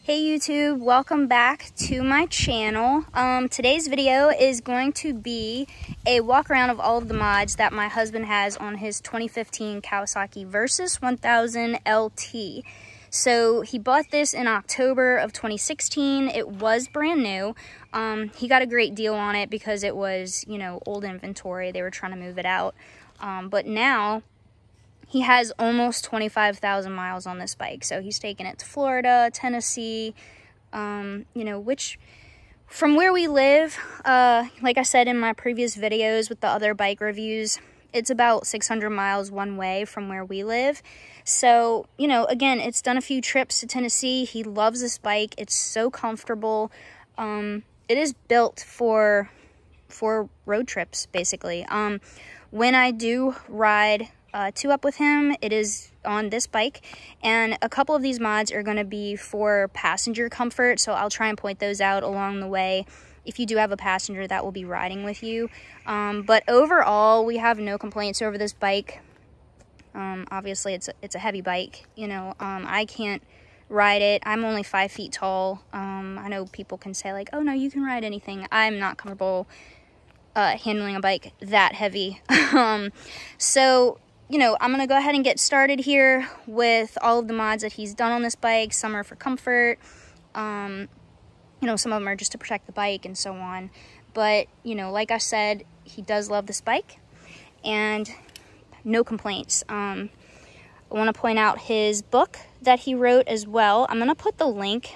Hey YouTube, welcome back to my channel. Today's video is going to be a walk around of all of the mods that my husband has on his 2015 Kawasaki Versys 1000 LT. So he bought this in October of 2016. It was brand new. He got a great deal on it because it was, you know, old inventory. They were trying to move it out. But now he has almost 25,000 miles on this bike. So he's taken it to Florida, Tennessee, you know, which from where we live, like I said in my previous videos with the other bike reviews, it's about 600 miles one way from where we live. So, you know, again, it's done a few trips to Tennessee. He loves this bike. It's so comfortable. It is built for road trips, basically. When I do ride two up with him, it is on this bike, and a couple of these mods are going to be for passenger comfort, so I'll try and point those out along the way if you do have a passenger that will be riding with you. But overall, we have no complaints over this bike. Obviously it's a heavy bike, you know. I can't ride it. I'm only 5 feet tall. I know people can say like, oh no, you can ride anything. I'm not comfortable handling a bike that heavy. So, you know, I'm going to go ahead and get started here with all of the mods that he's done on this bike. Some are for comfort, you know, some of them are just to protect the bike and so on. But, you know, like I said, he does love this bike and no complaints. I want to point out his book that he wrote as well. I'm going to put the link,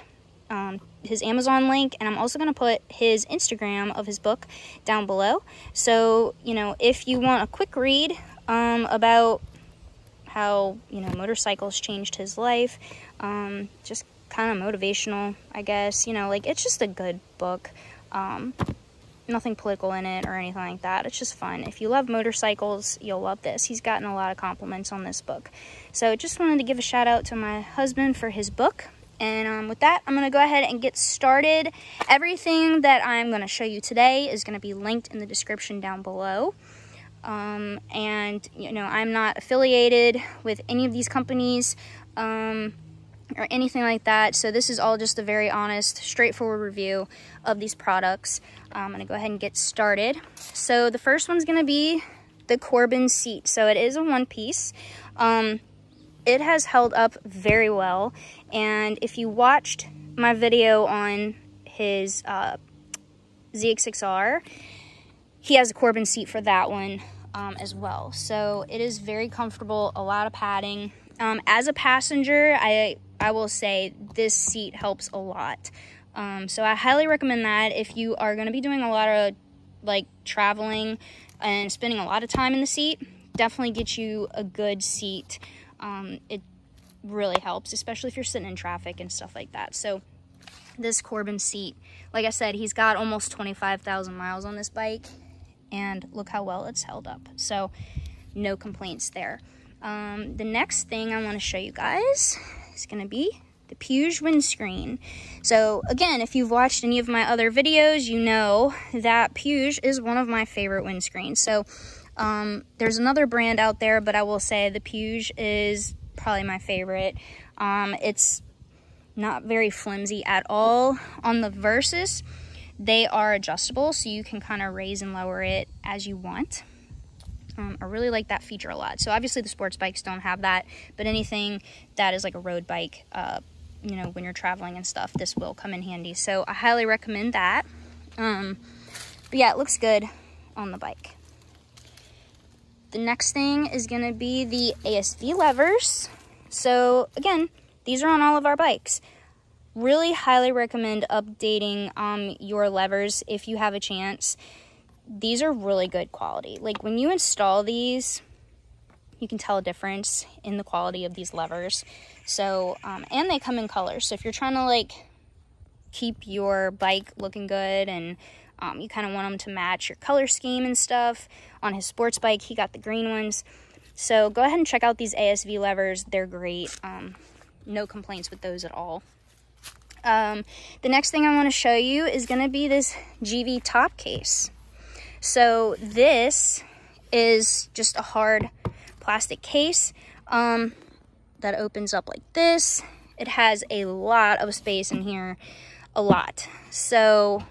his Amazon link, and I'm also going to put his Instagram of his book down below. So, you know, if you want a quick read about how, you know, motorcycles changed his life, just kind of motivational, I guess, you know, like, it's just a good book. Nothing political in it or anything like that. It's just fun. If you love motorcycles, you'll love this. He's gotten a lot of compliments on this book. So just wanted to give a shout out to my husband for his book. And with that, I'm going to go ahead and get started. Everything that I'm going to show you today is going to be linked in the description down below. And, you know, I'm not affiliated with any of these companies or anything like that. So this is all just a very honest, straightforward review of these products. I'm going to go ahead and get started. So the first one's going to be the Corbin Seat. So it is a one-piece. It has held up very well. And if you watched my video on his ZX6R, he has a Corbin seat for that one as well. So it is very comfortable, a lot of padding. As a passenger, I will say this seat helps a lot. So I highly recommend that if you are going to be doing a lot of like traveling and spending a lot of time in the seat. Definitely get you a good seat. It really helps, especially if you're sitting in traffic and stuff like that. So this Corbin seat, like I said, he's got almost 25,000 miles on this bike, and look how well it's held up. So no complaints there. The next thing I want to show you guys is going to be the Puig windscreen. So again, if you've watched any of my other videos, you know that Puig is one of my favorite windscreens. So there's another brand out there, but I will say the Puig is probably my favorite. It's not very flimsy at all. On the Versys, they are adjustable, so you can kind of raise and lower it as you want. I really like that feature a lot. So obviously the sports bikes don't have that, but anything that is like a road bike, you know, when you're traveling and stuff, this will come in handy. So I highly recommend that. But yeah, it looks good on the bike. The next thing is going to be the ASV levers. So again, these are on all of our bikes. Really highly recommend updating your levers if you have a chance. These are really good quality. Like when you install these, you can tell a difference in the quality of these levers. So, and they come in colors. So if you're trying to like keep your bike looking good and you kind of want them to match your color scheme and stuff. On his sports bike, he got the green ones. So go ahead and check out these ASV levers. They're great. No complaints with those at all. The next thing I want to show you is going to be this Givi top case. So this is just a hard plastic case that opens up like this, it has a lot of space in here, a lot. So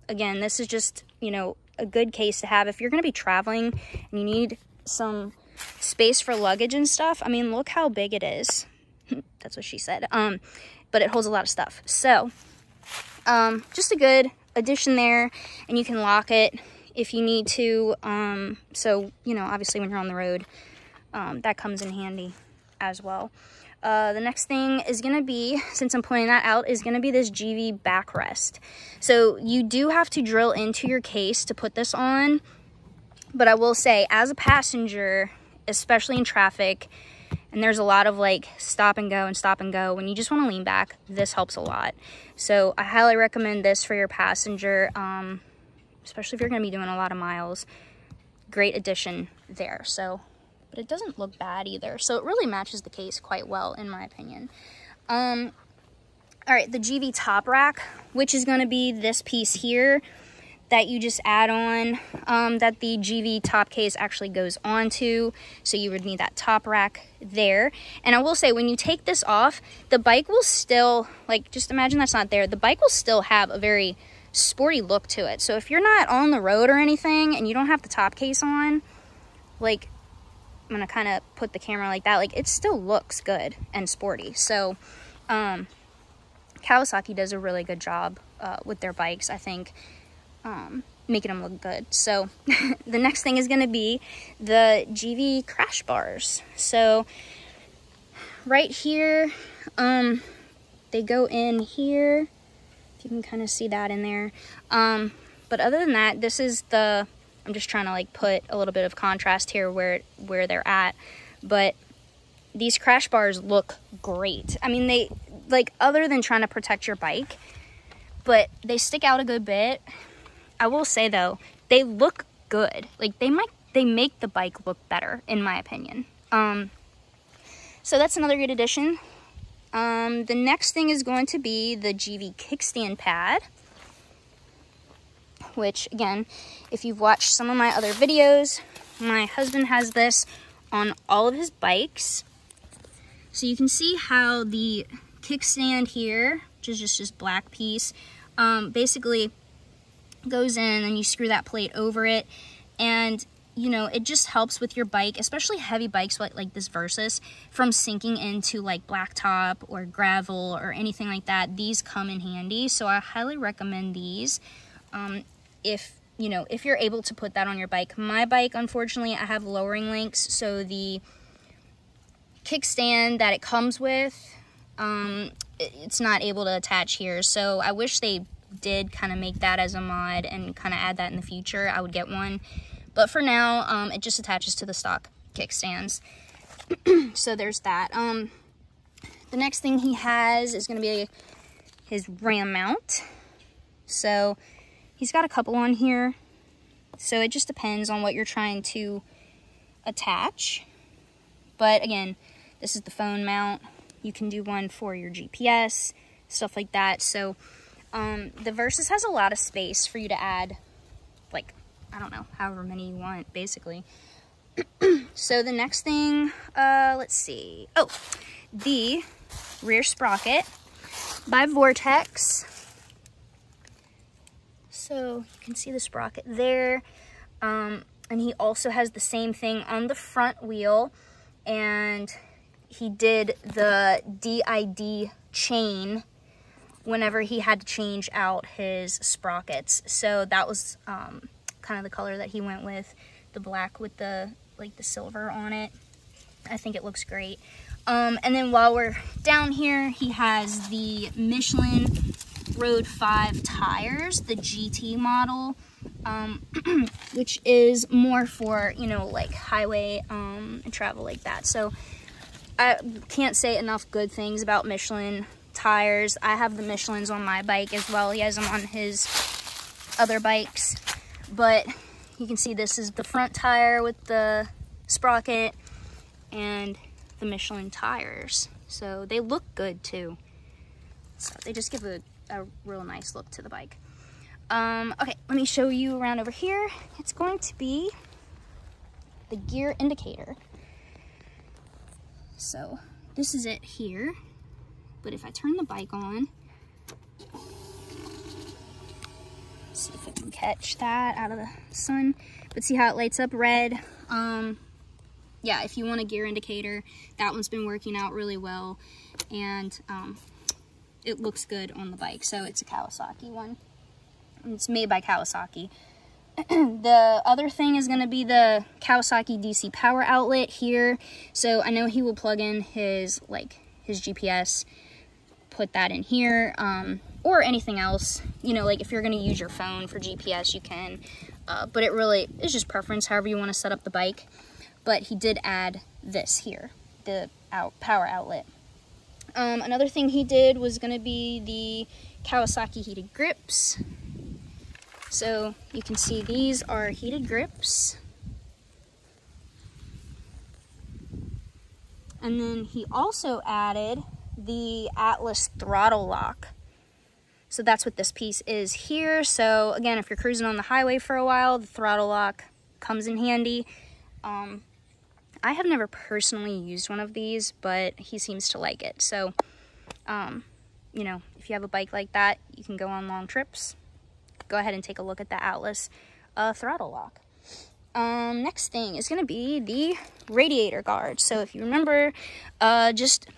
again, this is just, you know, a good case to have if you're going to be traveling and you need some space for luggage and stuff. I mean, look how big it is. That's what she said. But it holds a lot of stuff. So just a good addition there, and you can lock it if you need to. So, you know, obviously when you're on the road, that comes in handy as well. The next thing is going to be, since I'm pointing that out, is going to be this Givi backrest. So you do have to drill into your case to put this on, but I will say, as a passenger, especially in traffic, and there's a lot of like stop and go, when you just want to lean back, this helps a lot. So I highly recommend this for your passenger, especially if you're going to be doing a lot of miles. Great addition there. So, but it doesn't look bad either. So it really matches the case quite well, in my opinion. All right, the Givi top rack, which is going to be this piece here that you just add on, that the Givi top case actually goes onto. So you would need that top rack there. And I will say, when you take this off, the bike will still, like, just imagine that's not there. The bike will still have a very sporty look to it. So if you're not on the road or anything and you don't have the top case on, like, I'm gonna kind of put the camera like that, like, it still looks good and sporty. So Kawasaki does a really good job with their bikes, I think, making them look good. So the next thing is going to be the Givi crash bars. So right here, they go in here, if you can kind of see that in there. But other than that, this is the, I'm just trying to like put a little bit of contrast here where they're at, but these crash bars look great. I mean, they, like, other than trying to protect your bike, but they stick out a good bit. I will say though, they look good. Like, they make the bike look better, in my opinion. So that's another good addition. The next thing is going to be the Givi Kickstand Pad, which, again, if you've watched some of my other videos, my husband has this on all of his bikes. So you can see how the kickstand here, which is just this black piece, basically goes in and you screw that plate over it, and you know, it just helps with your bike, especially heavy bikes like this Versys, from sinking into like blacktop or gravel or anything like that. These come in handy, so I highly recommend these. If you know, if you're able to put that on your bike. My bike, unfortunately, I have lowering links, so the kickstand that it comes with, it's not able to attach here. So I wish they did kind of make that as a mod and kind of add that in the future. I would get one, but for now, it just attaches to the stock kickstands. So there's that. The next thing he has is going to be his ram mount. So he's got a couple on here, so it just depends on what you're trying to attach. But again, this is the phone mount. You can do one for your GPS, stuff like that. So the Versys has a lot of space for you to add, like, I don't know, however many you want, basically. So the next thing, let's see. Oh, the rear sprocket by Vortex. So you can see the sprocket there. And he also has the same thing on the front wheel. And he did the DID chain whenever he had to change out his sprockets. So that was kind of the color that he went with, the black with the like the silver on it. I think it looks great. And then while we're down here, he has the Michelin Road 5 tires, the GT model, which is more for, you know, like highway travel like that. So I can't say enough good things about Michelin tires. I have the Michelins on my bike as well. He has them on his other bikes. But you can see this is the front tire with the sprocket and the Michelin tires. So they look good too. So they just give a real nice look to the bike. Okay, let me show you around over here. It's going to be the gear indicator. So this is it here. But if I turn the bike on, see if I can catch that out of the sun, but see how it lights up red? Yeah, if you want a gear indicator, that one's been working out really well, and it looks good on the bike. So it's a Kawasaki one. It's made by Kawasaki. The other thing is going to be the Kawasaki DC power outlet here. So I know he will plug in his GPS, put that in here, or anything else. You know, like if you're going to use your phone for GPS, you can. But it really is just preference, however you want to set up the bike. But he did add this here, the power outlet. Another thing he did was going to be the Kawasaki heated grips. So you can see these are heated grips. And then he also added the Atlas throttle lock. So that's what this piece is here. So again, if you're cruising on the highway for a while, the throttle lock comes in handy. I have never personally used one of these, but he seems to like it. So, you know, if you have a bike like that, you can go on long trips. Go ahead and take a look at the Atlas throttle lock. Next thing is going to be the Radiator Guard. So if you remember, just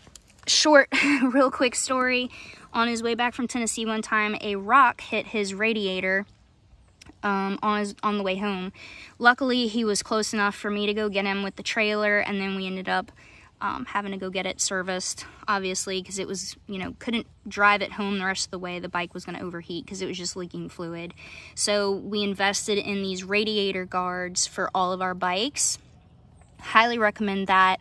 short, real quick story. On his way back from Tennessee one time, a rock hit his radiator on the way home. Luckily, he was close enough for me to go get him with the trailer, and then we ended up having to go get it serviced, obviously, because it was, you know, couldn't drive it home the rest of the way. The bike was going to overheat because it was just leaking fluid. So we invested in these radiator guards for all of our bikes. Highly recommend that.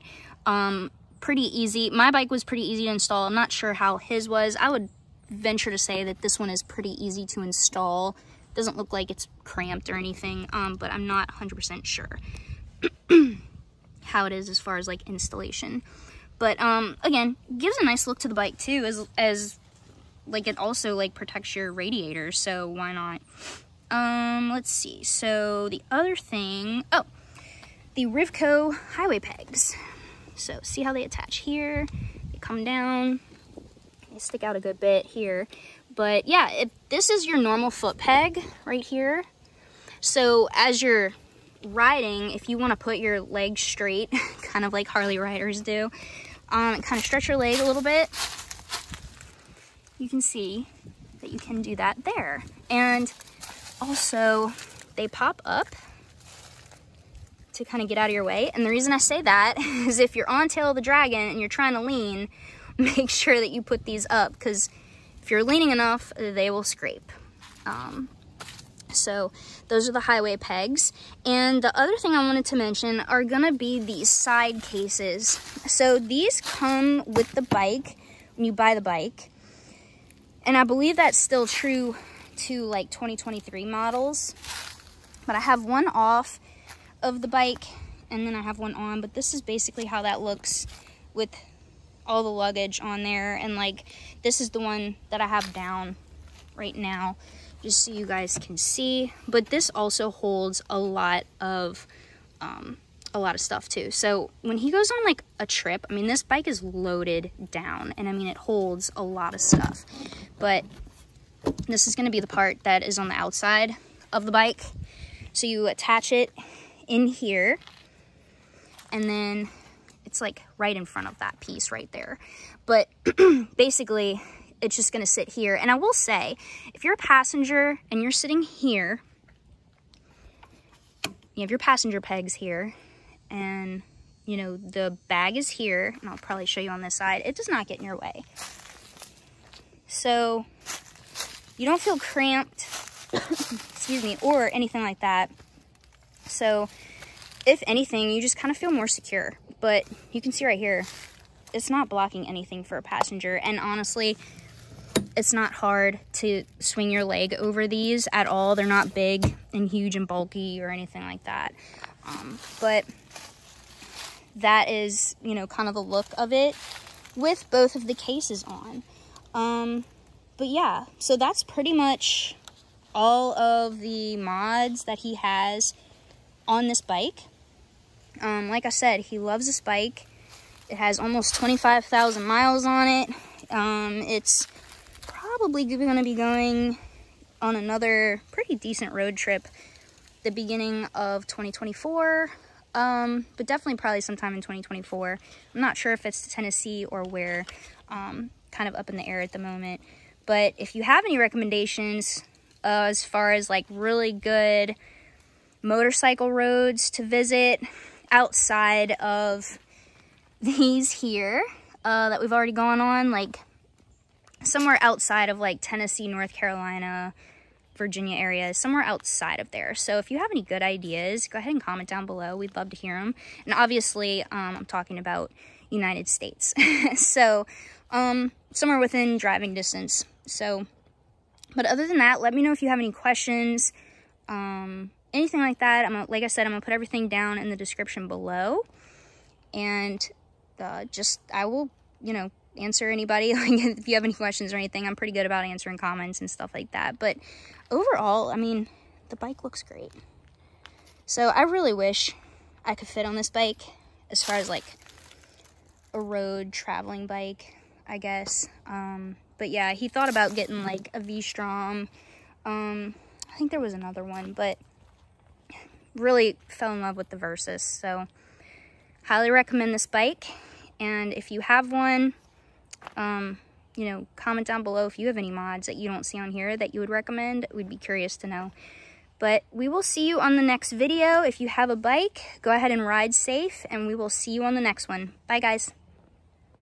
Pretty easy. My bike was pretty easy to install. I'm not sure how his was. I would venture to say that this one is pretty easy to install. Doesn't look like it's cramped or anything, but I'm not 100% sure how it is as far as like installation. But again, gives a nice look to the bike too, as like it also like protects your radiator, so why not? Let's see. So the other thing, oh, the Rivco highway pegs. So see how they attach here, they come down, they stick out a good bit here. But yeah, this is your normal foot peg right here. So as you're riding, if you want to put your legs straight, kind of like Harley riders do, kind of stretch your leg a little bit, you can see that you can do that there. And also, they pop up to kind of get out of your way. And the reason I say that is if you're on tail of the dragon and you're trying to lean, make sure that you put these up, because if you're leaning enough, they will scrape. So those are the highway pegs. And the other thing I wanted to mention are gonna be these side cases. So these come with the bike when you buy the bike. And I believe that's still true to like 2023 models. But I have one off of the bike and then I have one on. But this is basically how that looks with all the luggage on there. And like, this is the one that I have down right now, just so you guys can see. But this also holds a lot of stuff too. So when he goes on like a trip, I mean, this bike is loaded down, and I mean, it holds a lot of stuff. But this is going to be the part that is on the outside of the bike. So you attach it in here, and then it's like right in front of that piece right there. But basically, it's just gonna sit here. And I will say, if you're a passenger and you're sitting here, you have your passenger pegs here, and you know, the bag is here, and I'll probably show you on this side, it does not get in your way. So you don't feel cramped, excuse me, or anything like that. So if anything, you just kind of feel more secure. But you can see right here, it's not blocking anything for a passenger. And honestly, it's not hard to swing your leg over these at all. They're not big and huge and bulky or anything like that. But that is, you know, kind of the look of it with both of the cases on. But yeah, so that's pretty much all of the mods that he has on this bike. Like I said, he loves this bike. It has almost 25,000 miles on it. It's probably going to be going on another pretty decent road trip the beginning of 2024, but definitely probably sometime in 2024. I'm not sure if it's to Tennessee or where, kind of up in the air at the moment. But if you have any recommendations as far as like really good motorcycle roads to visit outside of these here that we've already gone on, like somewhere outside of like Tennessee, North Carolina, Virginia area, somewhere outside of there. So if you have any good ideas, go ahead and comment down below. We'd love to hear them. And obviously, I'm talking about United States. So somewhere within driving distance. So, but other than that, let me know if you have any questions, anything like that. Like I said, I'm gonna put everything down in the description below, and I will, you know, answer anybody. Like if you have any questions or anything, I'm pretty good about answering comments and stuff like that. But overall, I mean, the bike looks great. So I really wish I could fit on this bike as far as like a road traveling bike, I guess. But yeah, he thought about getting like a V-Strom. I think there was another one, but really fell in love with the Versys. So highly recommend this bike. And if you have one, you know, comment down below if you have any mods that you don't see on here that you would recommend. We'd be curious to know. But we will see you on the next video. If you have a bike, go ahead and ride safe, and we will see you on the next one. Bye, guys.